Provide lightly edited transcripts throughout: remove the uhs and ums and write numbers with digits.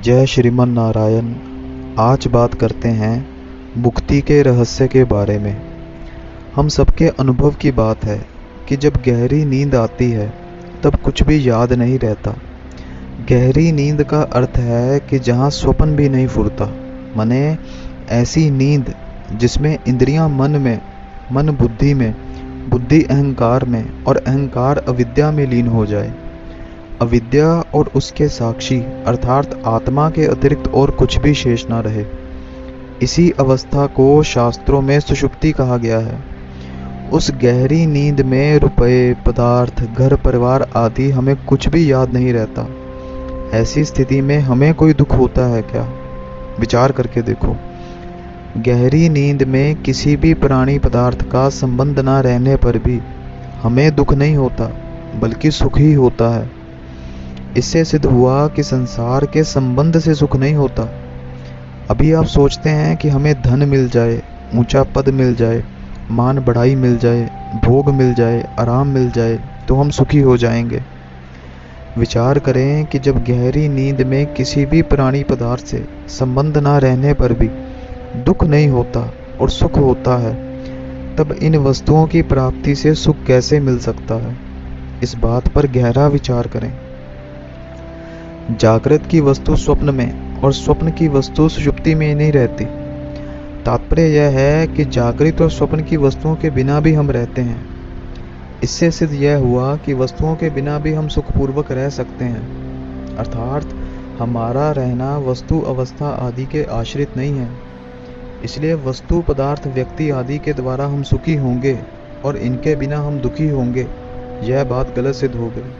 जय श्रीमन नारायण। आज बात करते हैं मुक्ति के रहस्य के बारे में। हम सबके अनुभव की बात है कि जब गहरी नींद आती है तब कुछ भी याद नहीं रहता। गहरी नींद का अर्थ है कि जहाँ स्वप्न भी नहीं फुरता, माने ऐसी नींद जिसमें इंद्रियां मन बुद्धि में, बुद्धि अहंकार में और अहंकार अविद्या में लीन हो जाए। अविद्या और उसके साक्षी अर्थात आत्मा के अतिरिक्त और कुछ भी शेष न रहे। इसी अवस्था को शास्त्रों में सुषुप्ति कहा गया है। उस गहरी नींद में रुपए, पदार्थ, घर परिवार आदि हमें कुछ भी याद नहीं रहता। ऐसी स्थिति में हमें कोई दुख होता है क्या? विचार करके देखो। गहरी नींद में किसी भी प्राणी पदार्थ का संबंध न रहने पर भी हमें दुख नहीं होता, बल्कि सुख ही होता है। इससे सिद्ध हुआ कि संसार के संबंध से सुख नहीं होता। अभी आप सोचते हैं कि हमें धन मिल जाए, ऊंचा पद मिल जाए, मान बढ़ाई मिल जाए, भोग मिल जाए, आराम मिल जाए तो हम सुखी हो जाएंगे। विचार करें कि जब गहरी नींद में किसी भी प्राणी पदार्थ से संबंध ना रहने पर भी दुख नहीं होता और सुख होता है, तब इन वस्तुओं की प्राप्ति से सुख कैसे मिल सकता है? इस बात पर गहरा विचार करें। जागृत की वस्तु स्वप्न में और स्वप्न की वस्तु सुषुप्ति में नहीं रहती। तात्पर्य यह है कि जागृत और स्वप्न की वस्तुओं के बिना भी हम रहते हैं। इससे सिद्ध यह हुआ कि वस्तुओं के बिना भी हम सुखपूर्वक रह सकते हैं, अर्थात हमारा रहना वस्तु अवस्था आदि के आश्रित नहीं है। इसलिए वस्तु पदार्थ व्यक्ति आदि के द्वारा हम सुखी होंगे और इनके बिना हम दुखी होंगे, यह बात गलत सिद्ध हो गई।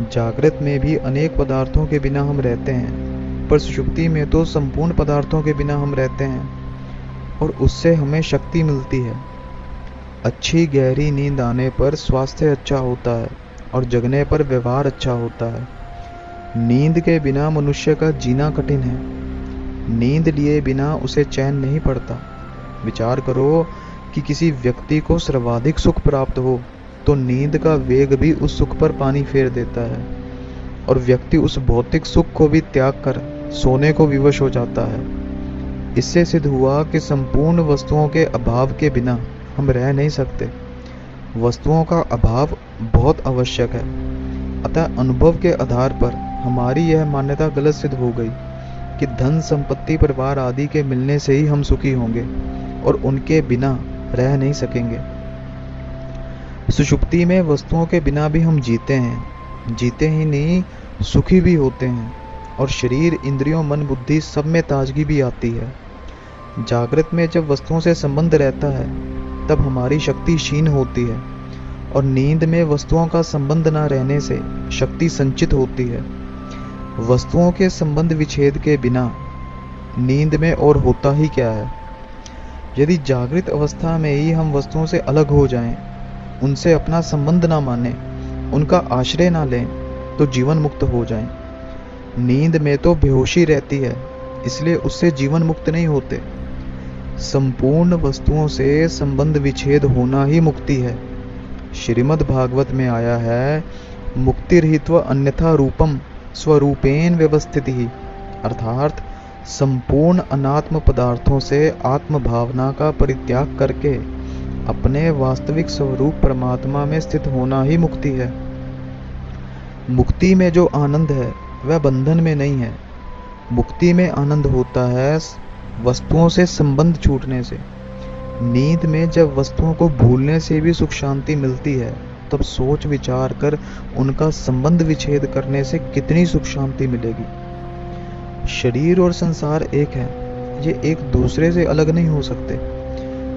जागृत में भी अनेक पदार्थों के बिना हम रहते हैं, पर सुषुप्ति में तो संपूर्ण पदार्थों के बिना हम रहते हैं और उससे हमें शक्ति मिलती है। अच्छी गहरी नींद आने पर स्वास्थ्य अच्छा होता है और जगने पर व्यवहार अच्छा होता है। नींद के बिना मनुष्य का जीना कठिन है। नींद लिए बिना उसे चैन नहीं पड़ता। विचार करो कि किसी व्यक्ति को सर्वाधिक सुख प्राप्त हो तो नींद का वेग भी उस सुख पर पानी फेर देता है और व्यक्ति उस भौतिक सुख को भी त्याग कर सोने को विवश हो जाता है। इससे सिद्ध हुआ कि संपूर्ण वस्तुओं के अभाव के बिना हम रह नहीं सकते। वस्तुओं का अभाव बहुत आवश्यक है। अतः अनुभव के आधार पर हमारी यह मान्यता गलत सिद्ध हो गई कि धन संपत्ति परिवार आदि के मिलने से ही हम सुखी होंगे और उनके बिना रह नहीं सकेंगे। सुषुप्ति में वस्तुओं के बिना भी हम जीते हैं, जीते ही नहीं सुखी भी होते हैं और शरीर, इंद्रियों, मन, बुद्धि सब में ताजगी भी आती है। जागृत में जब वस्तुओं से संबंध रहता है तब हमारी शक्ति क्षीण होती है और नींद में वस्तुओं का संबंध न रहने से शक्ति संचित होती है। वस्तुओं के संबंध विच्छेद के बिना नींद में और होता ही क्या है? यदि जागृत अवस्था में ही हम वस्तुओं से अलग हो जाएं, उनसे अपना संबंध ना माने, उनका आश्रय ना लें, तो जीवन मुक्त हो जाएं। नींद में तो बेहोशी रहती है, इसलिए उससे जीवन मुक्त नहीं होते। संपूर्ण वस्तुओं से संबंध विच्छेद होना ही मुक्ति है। श्रीमद् भागवत में आया है, मुक्तिर्हित्व अन्यथा रूपम स्वरूपेण व्यवस्थिति, अर्थात संपूर्ण अनात्म पदार्थों से आत्म भावना का परित्याग करके अपने वास्तविक स्वरूप परमात्मा में स्थित होना ही मुक्ति है। मुक्ति में जो आनंद है वह बंधन में नहीं है। मुक्ति में आनंद होता है वस्तुओं से संबंध छूटने से। नींद में जब वस्तुओं को भूलने से भी सुख शांति मिलती है, तब सोच विचार कर उनका संबंध विच्छेद करने से कितनी सुख शांति मिलेगी। शरीर और संसार एक है, ये एक दूसरे से अलग नहीं हो सकते।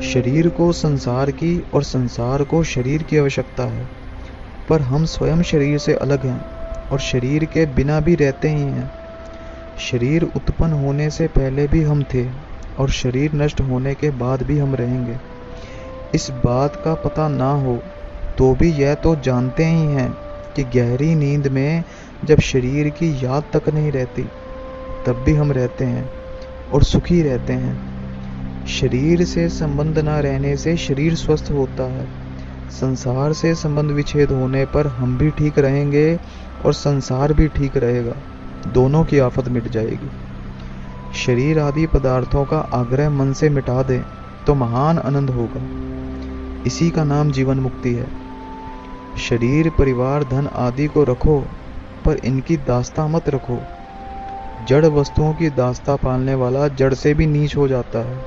शरीर को संसार की और संसार को शरीर की आवश्यकता है, पर हम स्वयं शरीर से अलग हैं और शरीर के बिना भी रहते ही हैं। शरीर उत्पन्न होने से पहले भी हम थे और शरीर नष्ट होने के बाद भी हम रहेंगे। इस बात का पता ना हो तो भी यह तो जानते ही हैं कि गहरी नींद में जब शरीर की याद तक नहीं रहती तब भी हम रहते हैं और सुखी रहते हैं। शरीर से संबंध न रहने से शरीर स्वस्थ होता है। संसार से संबंध विच्छेद होने पर हम भी ठीक रहेंगे और संसार भी ठीक रहेगा। दोनों की आफत मिट जाएगी। शरीर आदि पदार्थों का आग्रह मन से मिटा दे तो महान आनंद होगा। इसी का नाम जीवन मुक्ति है। शरीर, परिवार, धन आदि को रखो, पर इनकी दास्ता मत रखो। जड़ वस्तुओं की दास्ता पालने वाला जड़ से भी नीच हो जाता है।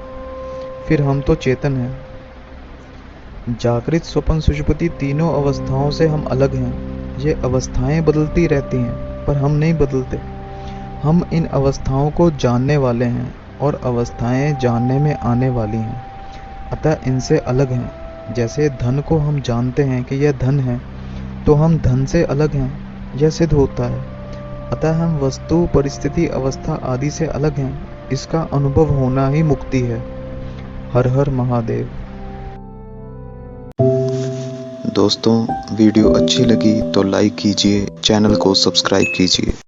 फिर हम तो चेतन हैं। जागृत, स्वप्न, सुषुप्ति तीनों अवस्थाओं से हम अलग हैं। ये अवस्थाएं बदलती रहती हैं, पर हम नहीं बदलते। हम इन अवस्थाओं को जानने वाले हैं और अवस्थाएं जानने में आने वाली हैं, अतः इनसे अलग हैं। जैसे धन को हम जानते हैं कि यह धन है, तो हम धन से अलग हैं, यह सिद्ध होता है। अतः हम वस्तु, परिस्थिति, अवस्था आदि से अलग हैं। इसका अनुभव होना ही मुक्ति है। हर हर महादेव। दोस्तों, वीडियो अच्छी लगी तो लाइक कीजिए, चैनल को सब्सक्राइब कीजिए।